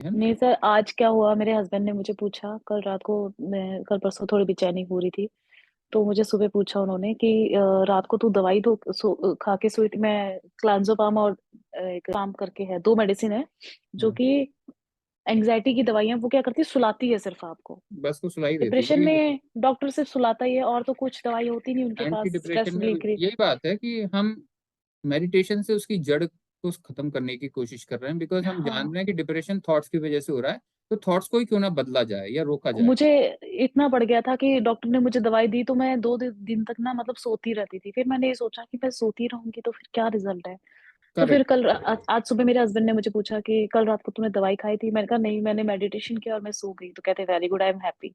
है ना। नहीं सर, आज क्या हुआ, मेरे हस्बैंड ने मुझे पूछा कल रात को, मैं कल परसों थोड़ी बेचैनी हो रही थी, तो मुझे सुबह पूछा उन्होंने कि रात को तू दवाई तो खा के सोई थी। मैं क्लांजोपाम और एक काम करके है, दो मेडिसिन है जो हाँ, कि एंजाइटी की दवाइयां, वो क्या करती है, सुलाती है सिर्फ आपको। बस को सुलाई देती है डिप्रेशन वही। में डॉक्टर सिर्फ सुलाता ही है, और तो कुछ दवाई होती नहीं उनके एंटी पास डिप्रेशन स्ट्रेस में रिलीफ के लिए। यही बात है कि हम मेडिटेशन से उसकी जड़ को खत्म करने की कोशिश कर रहे हैं, बिकॉज हम जान हाँ, रहे हैं कि डिप्रेशन थॉट्स की वजह से हो रहा है। तो थॉट्स को ही क्यों ना बदला जाए या रोका जाए। मुझे इतना बढ़ गया था कि डॉक्टर ने मुझे दवाई दी तो मैं दो दिन तक ना, मतलब सोती रहती थी। फिर मैंने ये सोचा कि मैं सोती रहूंगी तो फिर क्या रिजल्ट है। तो फिर करेक्ट। कल आज सुबह मेरे हस्बैंड ने मुझे पूछा कि कल रात को तुमने दवाई खाई थी। मैंने कहा नहीं, मैंने मेडिटेशन किया और मैं सो गई। तो कहते very good, I am happy.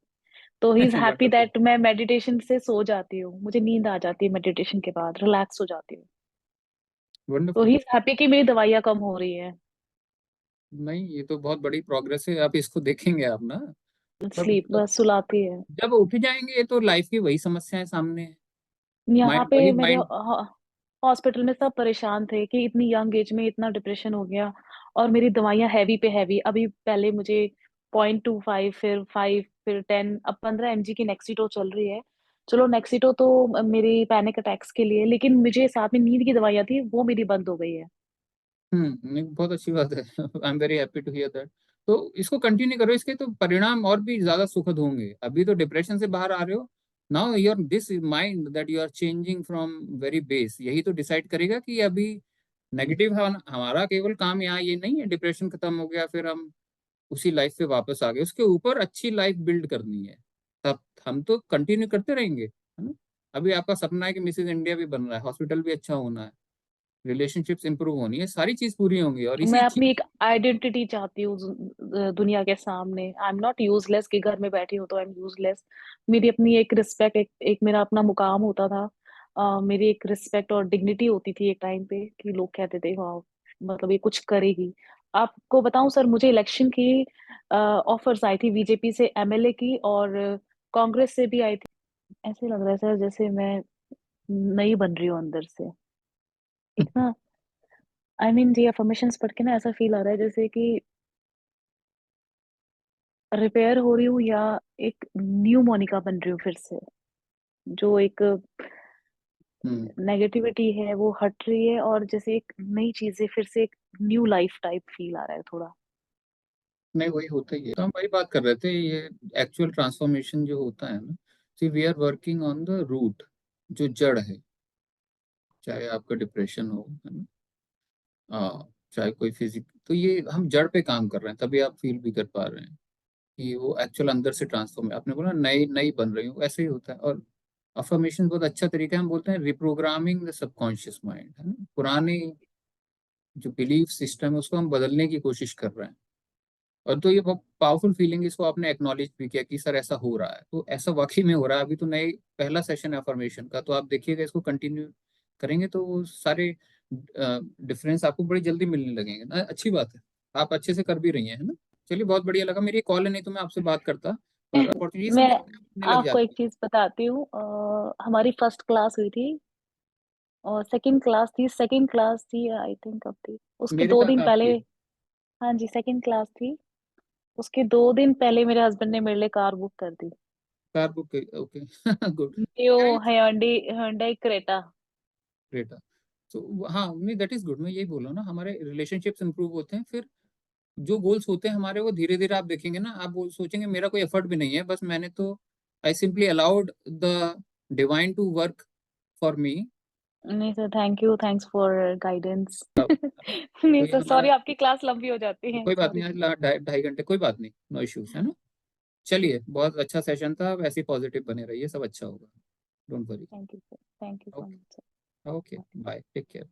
तो he is happy wonderful. That मैं मेडिटेशन से सो जाती हूँ, मुझे नींद आ जाती है मेडिटेशन के बाद, रिलैक्स हो जाती हूँ। तो वंडरफुल। ही इज हैप्पी कि मेरी दवाइयाँ कम हो रही है। नहीं, ये तो बहुत बड़ी प्रोग्रेस है, आप इसको देखेंगे आप ना। तब स्लीप बस सुलाती है। जब उठ जाएंगे तो लाइफ की वही समस्याएं सामने है। यहाँ माइंड वही पे मेरे माइंड। हॉस्पिटल में सब परेशान थे कि इतनी यंग एज में इतना डिप्रेशन हो गया, और मेरी दवाइयाँ हैवी पे हैवी। अभी पहले मुझे 0.25, फिर 5, फिर 10, अब 15 mg की नेक्सिटो चल रही है। चलो नेक्सिटो तो मेरी पैनिक अटैक्स के लिए, लेकिन मुझे साथ में नींद की दवाइयाँ थी, वो मेरी बंद हो गई है। नहीं, बहुत अच्छी बात है। I am very happy to hear that. तो इसको कंटिन्यू करो, इसके तो परिणाम और भी ज्यादा सुखद होंगे। अभी तो डिप्रेशन से बाहर आ रहे हो। Now your this mind that you are changing from very base, यही तो डिसाइड करेगा कि अभी नेगेटिव हमारा केवल काम यहाँ ये नहीं है डिप्रेशन खत्म हो गया फिर हम उसी लाइफ पे वापस आ गए, उसके ऊपर अच्छी लाइफ बिल्ड करनी है। तब हम तो कंटिन्यू करते रहेंगे, है ना। अभी आपका सपना है कि मिसेज इंडिया भी बन रहा है, हॉस्पिटल भी अच्छा होना है, रिलेशनशिप्स इंप्रूव होनी है, सारी चीज पूरी होंगी और मैं इसी अपनी चीज। एक आइडेंटिटी चाहती हूँ दुनिया के सामने। आई एम नॉट यूजलेस कि घर में बैठी हूँ तो आई एम यूजलेस। मेरी अपनी एक रिस्पेक्ट, एक मेरा अपना मुकाम होता था। मेरी एक रिस्पेक्ट और डिग्निटी होती थी एक टाइम पे, कि लोग कहते थे वाह, मतलब ये कुछ करेगी। आपको बताऊं सर, मुझे इलेक्शन की ऑफर्स आई थी, बीजेपी से एमएलए की, और कांग्रेस से भी आई थी। ऐसे लग रहा है सर जैसे मैं नई बन रही हूँ अंदर से। इतना, आई मीन ये अफर्मेशंस पढ़ के ना ऐसा फील आ रहा है जैसे कि रिपेयर हो रही हूँ, या एक न्यू मोनिका बन रही हूँ फिर से। जो एक हम्म। नेगेटिविटी है वो हट रही है, और जैसे एक नई चीजें फिर से, एक न्यू लाइफ टाइप फील आ रहा है थोड़ा। नहीं, वही होता ही है, तो हम वही बात कर रहे थे, ये एक्चुअल ट्रांसफॉर्मेशन जो होता है ना। See we are working on the root, जो जड़ है। चाहे आपका डिप्रेशन हो, है ना, चाहे कोई फिजिक, तो ये हम जड़ पे काम कर रहे हैं, तभी आप फील भी कर पा रहे हैं कि वो एक्चुअल अंदर से ट्रांसफॉर्म है। आपने बोला नई नई बन रही हूँ, ऐसे ही होता है। और अफर्मेशन बहुत अच्छा तरीका है, हम बोलते हैं रिप्रोग्रामिंग द सबकॉन्शियस माइंड, है ना। पुराने जो बिलीफ सिस्टम है उसको हम बदलने की कोशिश कर रहे हैं। और तो ये बहुत पावरफुल फीलिंग, इसको आपने एक्नॉलेज भी किया कि सर ऐसा हो रहा है, तो ऐसा वाकई में हो रहा है। अभी तो नए पहला सेशन है अफर्मेशन का, तो आप देखिएगा, इसको कंटिन्यू करेंगे तो वो सारे डिफरेंस आपको बड़ी जल्दी मिलने लगेंगे ना। अच्छी बात है, आप अच्छे से कर भी रही हैं, है ना। चलिए, बहुत बढ़िया लगा। मेरी कॉल है, नहीं तो मैं आपसे बात करता, पर अपॉर्चुनिटी सब मैं मिलने लग आपको एक जाती है। चीज बताती हूँ, हमारी फर्स्ट क्लास हुई थी, और सेकंड क्लास थी आई थिंक, कब थी उसके मेरे दो साथ दिन पहले। आपकी हाँ जी, सेकंड क्लास थी। उसके 2 दिन पहले मेरे हस्बैंड ने मेरे लिए कार बुक कर दी। Car book, okay. Good. Neo Hyundai Creta. Great. तो हाँ, नहीं, दैट इज गुड। मैं यही बोल रहा हूँ ना, हमारे रिलेशनशिप्स इंप्रूव होते हैं फिर। जो गोल्स होते हैं हमारे, वो धीरे धीरे आप देखेंगे ना, आप वो सोचेंगे मेरा कोई एफर्ट भी नहीं है, बस मैंने तो I simply allowed the divine to work for me. नहीं sir, thank you, thanks for guidance. नहीं तो ये सर हमारा, सॉरी, आपकी क्लास लंबी हो जाती है, कोई बात नहीं, सॉरी। आज 2.5 घंटे, कोई बात नहीं, नो इश्यूज, है ना। चलिए, बहुत अच्छा सेशन था, वैसे ही पॉजिटिव बने रहिए, सब अच्छा होगा। Don't worry. Thank you sir, thank you so okay. Much okay, sir. Bye, take care.